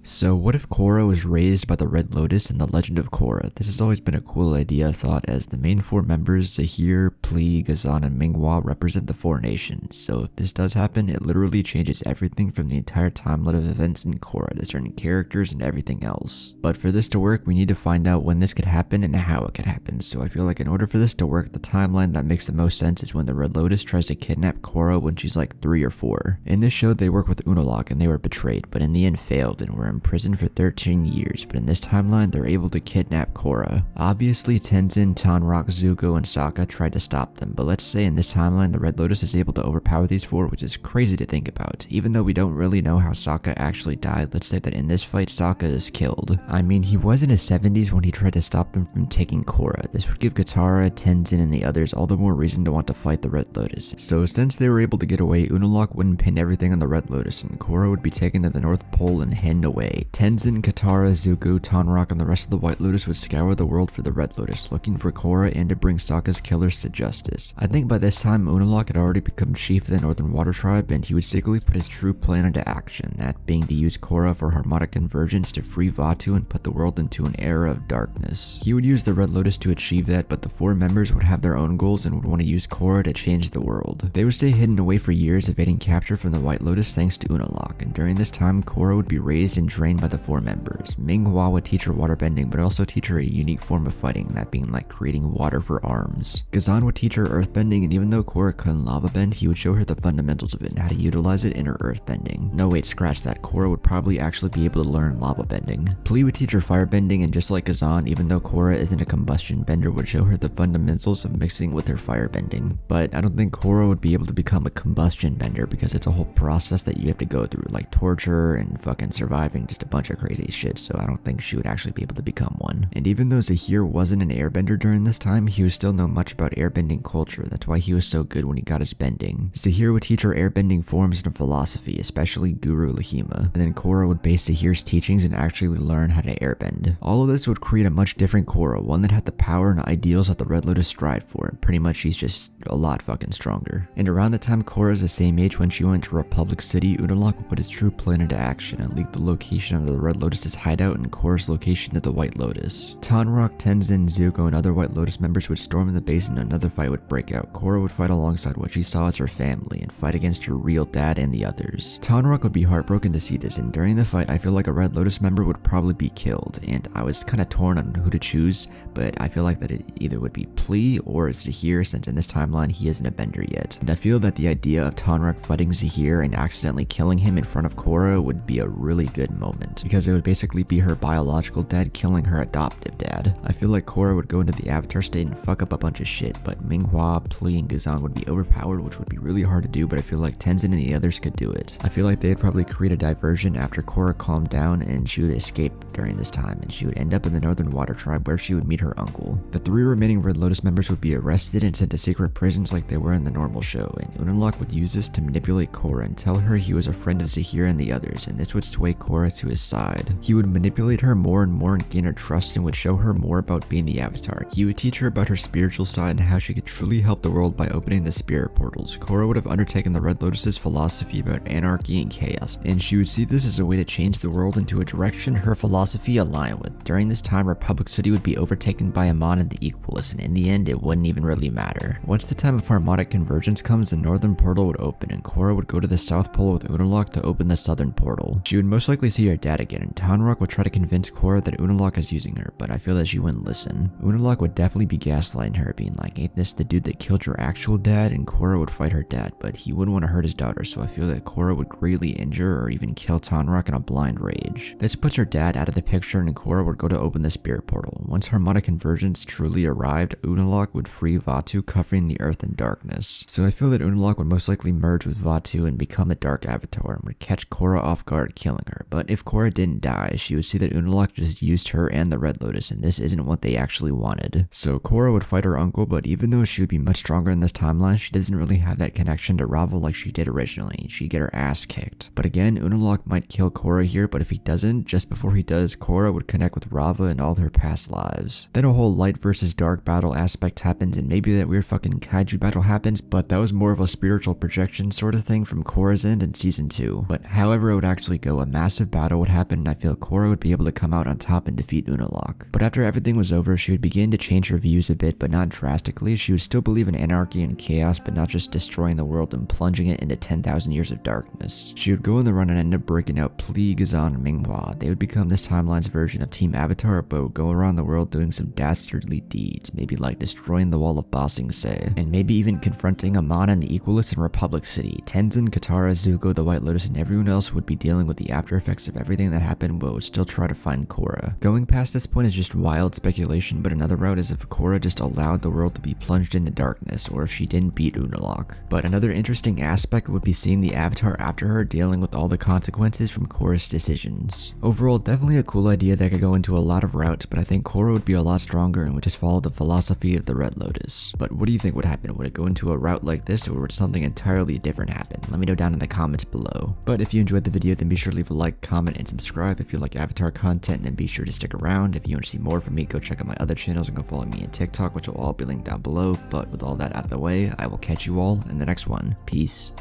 So what if Korra was raised by the Red Lotus in the Legend of Korra? This has always been a cool idea, I thought, as the main four members, Zaheer, Pli, Ghazan, and Minghua, represent the four nations. So if this does happen, it literally changes everything from the entire timeline of events in Korra to certain characters and everything else. But for this to work, we need to find out when this could happen and how it could happen. So I feel like in order for this to work, the timeline that makes the most sense is when the Red Lotus tries to kidnap Korra when she's like 3 or 4. In this show, they work with Unalaq and they were betrayed, but in the end failed and were imprisoned for 13 years, but in this timeline, they're able to kidnap Korra. Obviously, Tenzin, Unalaq, Zuko, and Sokka tried to stop them, but let's say in this timeline, the Red Lotus is able to overpower these four, which is crazy to think about. Even though we don't really know how Sokka actually died, let's say that in this fight, Sokka is killed. I mean, he was in his 70s when he tried to stop them from taking Korra. This would give Katara, Tenzin, and the others all the more reason to want to fight the Red Lotus. So since they were able to get away, Unalaq wouldn't pin everything on the Red Lotus, and Korra would be taken to the North Pole and hidden away. Tenzin, Katara, Zuko, Unalaq, and the rest of the White Lotus would scour the world for the Red Lotus, looking for Korra and to bring Sokka's killers to justice. I think by this time, Unalaq had already become chief of the Northern Water Tribe, and he would secretly put his true plan into action, that being to use Korra for Harmonic convergence to free Vaatu and put the world into an era of darkness. He would use the Red Lotus to achieve that, but the four members would have their own goals and would want to use Korra to change the world. They would stay hidden away for years, evading capture from the White Lotus thanks to Unalaq, and during this time, Korra would be raised and trained by the four members. Minghua would teach her waterbending, but also teach her a unique form of fighting, that being like creating water for arms. Ghazan would teach her earthbending, and even though Korra couldn't lava bend, he would show her the fundamentals of it and how to utilize it in her earthbending. No wait, scratch that, Korra would probably actually be able to learn lava bending. Pli would teach her firebending, and just like Ghazan, even though Korra isn't a combustion bender, would show her the fundamentals of mixing with her firebending. But I don't think Korra would be able to become a combustion bender because it's a whole process that you have to go through, like torture and fucking surviving just a bunch of crazy shit, so I don't think she would actually be able to become one. And even though Zaheer wasn't an airbender during this time, he would still know much about airbending culture. That's why he was so good when he got his bending. Zaheer would teach her airbending forms and philosophy, especially Guru Lahima, and then Korra would base Zaheer's teachings and actually learn how to airbend. All of this would create a much different Korra, one that had the power and ideals that the Red Lotus strived for. Pretty much she's just a lot fucking stronger. And around the time Korra's the same age when she went to Republic City, Unalaq would put his true plan into action and leak the location of the Red Lotus's hideout and Korra's location to the White Lotus. Unalaq, Tenzin, Zuko, and other White Lotus members would storm the base and another fight would break out. Korra would fight alongside what she saw as her family and fight against her real dad and the others. Unalaq would be heartbroken to see this, and during the fight I feel like a Red Lotus member would probably be killed, and I was kinda torn on who to choose, but I feel like that it either would be Pli or Zaheer, since in this timeline he isn't a bender yet. And I feel that the idea of Unalaq fighting Zaheer and accidentally killing him in front of Korra would be a really good moment, because it would basically be her biological dad killing her adoptive dad. I feel like Korra would go into the Avatar state and fuck up a bunch of shit, but Minghua, Pli, and Ghazan would be overpowered, which would be really hard to do, but I feel like Tenzin and the others could do it. I feel like they'd probably create a diversion after Korra calmed down and she would escape during this time, and she would end up in the Northern Water Tribe where she would meet her uncle. The 3 remaining Red Lotus members would be arrested and sent to secret prisons like they were in the normal show, and Unalaq would use this to manipulate Korra and tell her he was a friend of Zaheer and the others, and this would sway Korra to his side. He would manipulate her more and more and gain her trust and would show her more about being the Avatar. He would teach her about her spiritual side and how she could truly help the world by opening the spirit portals. Korra would have undertaken the Red Lotus's philosophy about anarchy and chaos, and she would see this as a way to change the world into a direction her philosophy aligned with. During this time, Republic City would be overtaken by Amon and the Equalists, and in the end, it wouldn't even really matter. Once the time of Harmonic convergence comes, the northern portal would open, and Korra would go to the South Pole with Unalaq to open the southern portal. She would most likely see her dad again, and Unalaq would try to convince Korra that Unalaq is using her, but I feel that she wouldn't listen. Unalaq would definitely be gaslighting her, being like, ain't this the dude that killed your actual dad? And Korra would fight her dad, but he wouldn't want to hurt his daughter, so I feel that Korra would greatly injure or even kill Unalaq in a blind rage. This puts her dad out of the picture, and Korra would go to open the spirit portal. Once Harmonic convergence truly arrived, Unalaq would free Vaatu, covering the earth in darkness. So I feel that Unalaq would most likely merge with Vaatu and become a dark avatar and would catch Korra off guard, killing her. But if Korra didn't die, she would see that Unalaq just used her and the Red Lotus, and this isn't what they actually wanted. So Korra would fight her uncle, but even though she would be much stronger in this timeline, she doesn't really have that connection to Rava like she did originally. She'd get her ass kicked. But again, Unalaq might kill Korra here, but if he doesn't, just before he does, Korra would connect with Rava and all her past lives. Then a whole light versus dark battle aspect happens, and maybe that weird fucking kaiju battle happens, but that was more of a spiritual projection sort of thing from Korra's end in season 2. But however it would actually go, a massive battle would happen, and I feel Korra would be able to come out on top and defeat Unalaq. But after everything was over, she would begin to change her views a bit, but not drastically. She would still believe in anarchy and chaos, but not just destroying the world and plunging it into 10,000 years of darkness. She would go on the run and end up breaking out Pli, Ghazan, and Minghua. They would become this timeline's version of Team Avatar, but would go around the world doing some dastardly deeds, maybe like destroying the wall of Ba Sing Se, and maybe even confronting Amon and the Equalists in Republic City. Tenzin, Katara, Zuko, the White Lotus, and everyone else would be dealing with the after effects of everything that happened, but would still try to find Korra. Going past this point is just wild speculation, but another route is if Korra just allowed the world to be plunged into darkness, or if she didn't beat Unalaq. But another interesting aspect would be seeing the Avatar after her dealing with all the consequences from Korra's decisions. Overall, definitely a cool idea that could go into a lot of routes, but I think Korra would be a lot stronger and would just follow the philosophy of the Red Lotus. But what do you think would happen? Would it go into a route like this, or would something entirely different happen? Let me know down in the comments below. But if you enjoyed the video, then be sure to leave a like, comment, and subscribe. If you like Avatar content, then be sure to stick around. If you want to see more from me, go check out my other channels and go follow me on TikTok, which will all be linked down below. But with all that out of the way, I will catch you all in the next one. Peace.